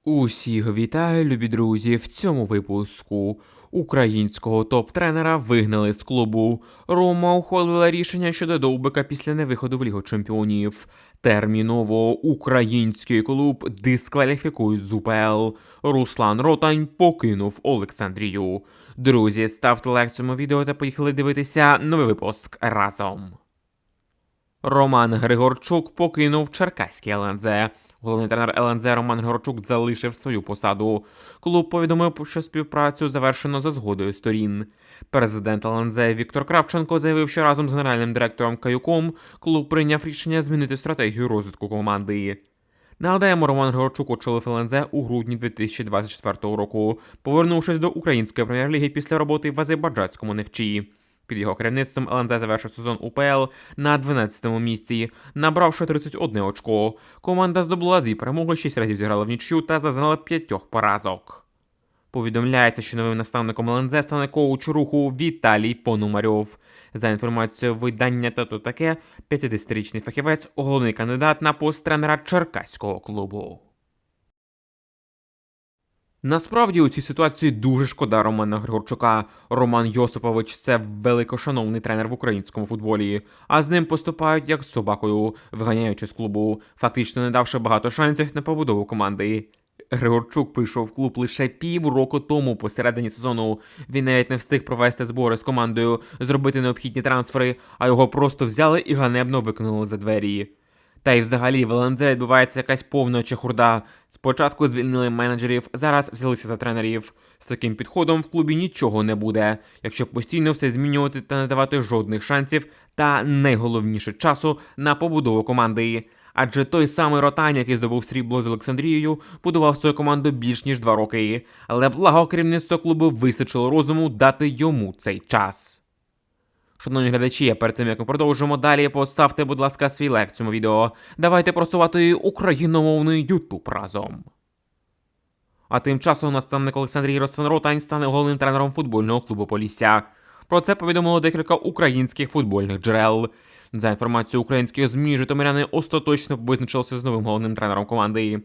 Усіх вітаю, любі друзі! В цьому випуску українського топ-тренера вигнали з клубу. Рома ухвалила рішення щодо Довбика після невиходу в Лігу Чемпіонів. Терміново український клуб дискваліфікують з УПЛ. Руслан Ротань покинув Олександрію. Друзі, ставте лайк цьому відео та поїхали дивитися новий випуск разом. Роман Григорчук покинув Черкаський ЛНЗ. Головний тренер ЛНЗ Роман Григорчук залишив свою посаду. Клуб повідомив, що співпрацю завершено за згодою сторін. Президент ЛНЗ Віктор Кравченко заявив, що разом з генеральним директором Каюком клуб прийняв рішення змінити стратегію розвитку команди. Нагадаємо, Роман Григорчук очолив ЛНЗ у грудні 2024 року, повернувшись до української прем'єр-ліги після роботи в азербайджанському Нефчі. Під його керівництвом ЛНЗ завершив сезон УПЛ на 12-му місці, набравши 31 очко. Команда здобула 2 перемоги, 6 разів зіграла в нічию та зазнала 5 поразок. Повідомляється, що новим наставником ЛНЗ стане коуч руху Віталій Пономарьов. За інформацією видання «Та-то таке», 50-річний фахівець – головний кандидат на пост тренера черкаського клубу. Насправді у цій ситуації дуже шкода Романа Григорчука. Роман Йосипович – це великошановний тренер в українському футболі, а з ним поступають як з собакою, виганяючи з клубу, фактично не давши багато шансів на побудову команди. Григорчук прийшов в клуб лише півроку тому посередині сезону. Він навіть не встиг провести збори з командою, зробити необхідні трансфери, а його просто взяли і ганебно викинули за двері. Та й взагалі в ЛНЗ відбувається якась повна чехурда. Спочатку звільнили менеджерів, зараз взялися за тренерів. З таким підходом в клубі нічого не буде, якщо постійно все змінювати та не давати жодних шансів та, найголовніше, часу на побудову команди. Адже той самий Ротань, який здобув срібло з Олександрією, будував свою команду більш ніж 2 роки. Але благо керівництво клубу вистачило розуму дати йому цей час. Шановні глядачі, перед тим, як ми продовжимо далі, поставте, будь ласка, свій лайк цьому відео. Давайте просувати україномовний YouTube разом. А тим часом наставник Олександрії Руслан Ротань стане головним тренером футбольного клубу Полісся. Про це повідомило декілька українських футбольних джерел. За інформацією українських ЗМІ, житомиряни остаточно визначилися з новим головним тренером команди.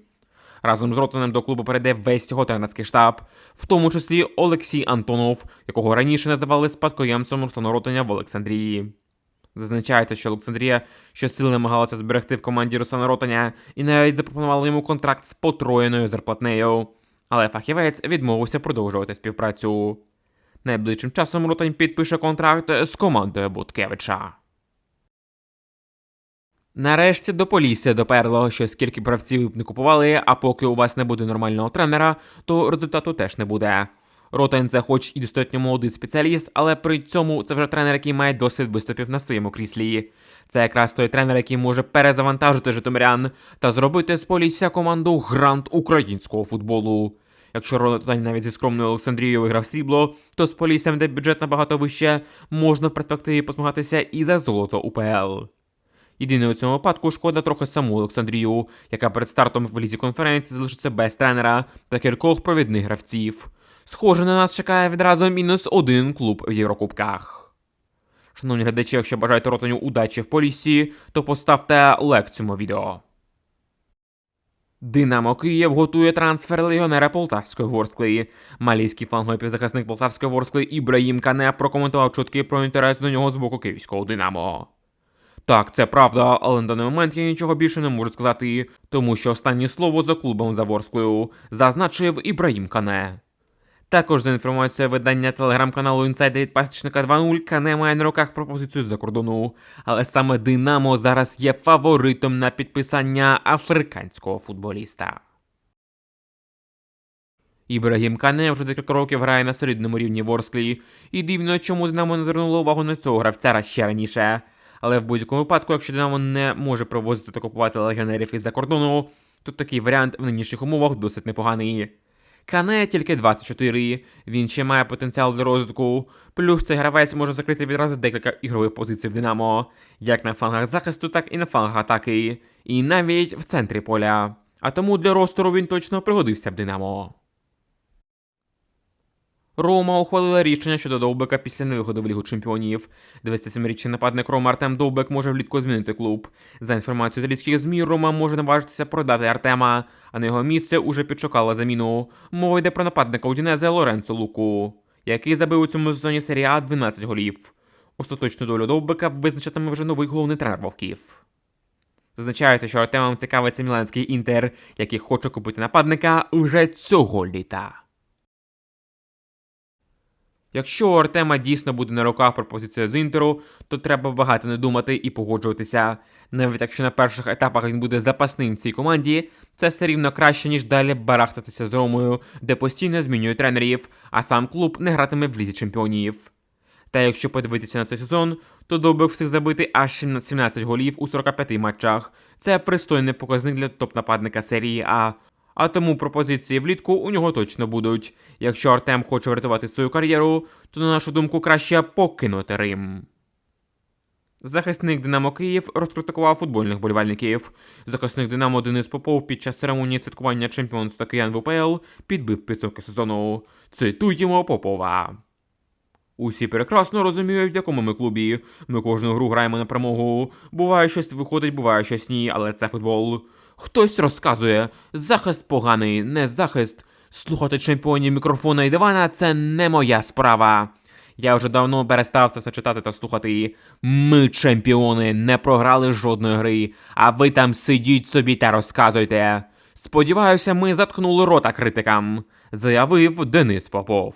Разом з Ротанем до клубу перейде весь його тренерський штаб, в тому числі Олексій Антонов, якого раніше називали спадкоємцем Руслана Ротаня в Олександрії. Зазначається, що Олександрія щосили намагалася зберегти в команді Руслана Ротаня і навіть запропонувала йому контракт з потроєною зарплатнею. Але фахівець відмовився продовжувати співпрацю. Найближчим часом Ротань підпише контракт з командою Буткевича. Нарешті до Полісся доперло, що скільки гравців не купували, а поки у вас не буде нормального тренера, то результату теж не буде. Ротань – це хоч і достатньо молодий спеціаліст, але при цьому це вже тренер, який має досвід виступів на своєму кріслі. Це якраз той тренер, який може перезавантажити житомирян та зробити з Полісся команду грант українського футболу. Якщо Ротань навіть зі скромною Олександрією виграв срібло, то з Поліссям, де бюджет набагато вище, можна в перспективі позмагатися і за золото УПЛ. Єдине у цьому випадку шкода трохи саму Олександрію, яка перед стартом в лізі конференції залишиться без тренера та кількох провідних гравців. Схоже, на нас чекає відразу -1 клуб в Єврокубках. Шановні глядачі, якщо бажаєте Ротаню удачі в Поліссі, то поставте лайк цьому відео. Динамо Київ готує трансфер легіонера Полтавської Ворскли. Малійський фланговий півзахисник Полтавської Ворскли Ібраїм Кане прокоментував чутки про інтерес до нього з боку київського Динамо. Так, це правда, але на даний момент я нічого більше не можу сказати, тому що останнє слово за клубом за Ворсклою, зазначив Ібраїм Кане. Також за інформацією видання телеграм-каналу «Інсайди від Пасічника 2.0», Кане має на руках пропозицію з-за кордону, але саме Динамо зараз є фаворитом на підписання африканського футболіста. Ібрагім Кане вже декілька років грає на солідному рівні в Ворсклі, і дивно, чому Динамо не звернуло увагу на цього гравця ще раніше. Але в будь-якому випадку, якщо Динамо не може привозити та купувати легіонерів із-за кордону, то такий варіант в нинішніх умовах досить непоганий. Кане тільки 24, він ще має потенціал для розвитку, плюс цей гравець може закрити відразу декілька ігрових позицій в Динамо, як на флангах захисту, так і на флангах атаки, і навіть в центрі поля. А тому для ростеру він точно пригодився б Динамо. Рома ухвалила рішення щодо Довбека після невиходу в Лігу Чемпіонів. 27-річний нападник Рома Артем Довбек може влітку змінити клуб. За інформацією італійських ЗМІ, Рома може наважитися продати Артема, а на його місце уже підшукала заміну. Мова йде про нападника Удінезе Лоренцо Луку, який забив у цьому сезоні серії А 12 голів. Остаточну долю Довбека визначатиме вже новий головний тренер Вовків. Зазначається, що Артемом цікавиться міланський Інтер, який хоче купити нападника вже цього літа. Якщо у Артема дійсно буде на руках пропозиція з Інтеру, то треба багато не думати і погоджуватися. Навіть якщо на перших етапах він буде запасним в цій команді, це все рівно краще, ніж далі барахтатися з Ромою, де постійно змінює тренерів, а сам клуб не гратиме в Лізі Чемпіонів. Та якщо подивитися на цей сезон, то Довбек встиг забити аж 17 голів у 45 матчах. Це пристойний показник для топ-нападника серії А. А тому пропозиції влітку у нього точно будуть. Якщо Артем хоче врятувати свою кар'єру, то, на нашу думку, краще покинути Рим. Захисник Динамо Київ розкритикував футбольних болівальників. Захисник Динамо Денис Попов під час церемонії святкування чемпіонства киян в УПЛ підбив підсумки сезону. Цитуємо Попова. Усі прекрасно розуміють, в якому ми клубі. Ми кожну гру граємо на перемогу. Буває щось виходить, буває щось ні, але це футбол. Хтось розказує, захист поганий, не захист. Слухати чемпіонів мікрофона і дивана – це не моя справа. Я вже давно перестав це все читати та слухати. Ми, чемпіони, не програли жодної гри, а ви там сидіть собі та розказуйте. Сподіваюся, ми заткнули рота критикам, заявив Денис Попов.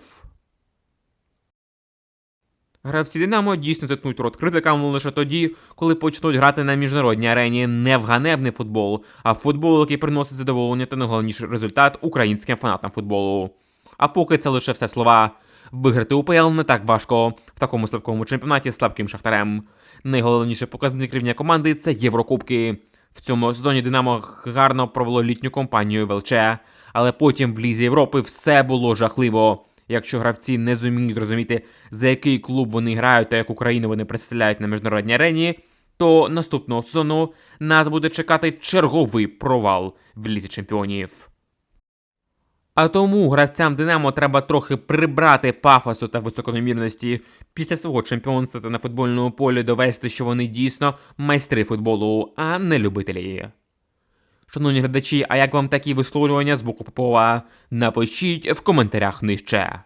Гравці Динамо дійсно заткнуть рот критикам лише тоді, коли почнуть грати на міжнародній арені не в ганебний футбол, а в футбол, який приносить задоволення та найголовніший результат українським фанатам футболу. А поки це лише все слова. Виграти УПЛ не так важко в такому слабкому чемпіонаті з слабким Шахтарем. Найголовніший показник рівня команди – це Єврокубки. В цьому сезоні Динамо гарно провело літню кампанію в ЛЧ, але потім в Лізі Європи все було жахливо. Якщо гравці не зуміють зрозуміти, за який клуб вони грають та яку країну вони представляють на міжнародній арені, то наступного сезону нас буде чекати черговий провал в Лізі Чемпіонів. А тому гравцям Динамо треба трохи прибрати пафосу та високономірності після свого чемпіонства та на футбольному полі довести, що вони дійсно майстри футболу, а не любителі. Шановні глядачі, а як вам такі висловлювання з боку Попова? Напишіть в коментарях нижче.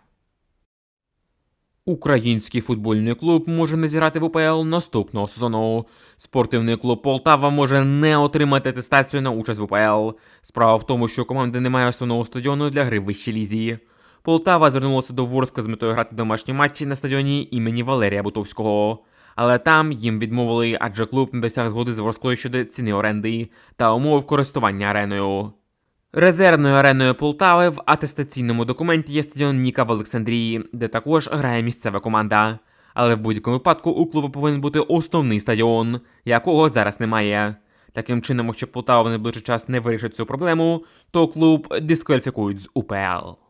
Український футбольний клуб може не зіграти в УПЛ наступного сезону. Спортивний клуб Полтава може не отримати атестацію на участь в УПЛ. Справа в тому, що у команди немає основного стадіону для гри в вищій лізі. Полтава звернулася до Ворскла з метою грати домашні матчі на стадіоні імені Валерія Бутовського. Але там їм відмовили, адже клуб не досяг згоди з Ворсклою щодо ціни оренди та умов користування ареною. Резервною ареною Полтави в атестаційному документі є стадіон Ніка в Олександрії, де також грає місцева команда. Але в будь-якому випадку у клубу повинен бути основний стадіон, якого зараз немає. Таким чином, якщо Полтава в найближчий час не вирішить цю проблему, то клуб дискваліфікують з УПЛ.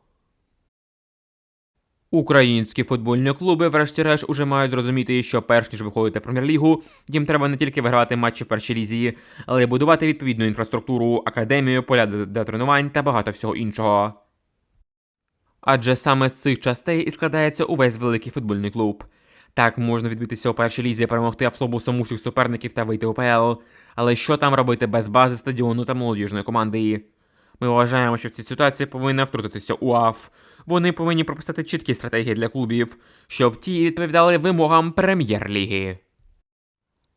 Українські футбольні клуби врешті-решт уже мають зрозуміти, що перш ніж виходити в Прем'єр-лігу, їм треба не тільки вигравати матчі в першій лізі, але й будувати відповідну інфраструктуру, академію, поля для тренувань та багато всього іншого. Адже саме з цих частей і складається увесь великий футбольний клуб. Так, можна відбитися у першій лізі, перемогти автобусом усіх суперників та вийти в УПЛ, але що там робити без бази, стадіону та молодіжної команди? Ми вважаємо, що в цій ситуації повинна втрутитися УАФ. Вони повинні прописати чіткі стратегії для клубів, щоб ті відповідали вимогам Прем'єр-ліги.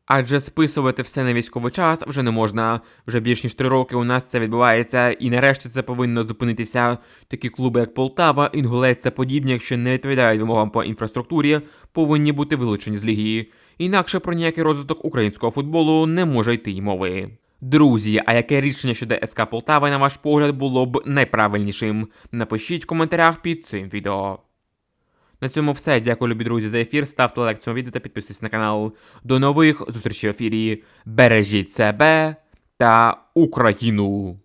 Адже списувати все на військовий час вже не можна. Вже більш ніж 3 роки у нас це відбувається, і нарешті це повинно зупинитися. Такі клуби, як Полтава, Інгулець та подібні, якщо не відповідають вимогам по інфраструктурі, повинні бути вилучені з ліги. Інакше про ніякий розвиток українського футболу не може йти й мови. Друзі, а яке рішення щодо СК Полтави, на ваш погляд, було б найправильнішим? Напишіть в коментарях під цим відео. На цьому все. Дякую, любі друзі, за ефір. Ставте лайк цьому відео та підписуйтесь на канал. До нових зустрічей в ефірі. Бережіть себе та Україну!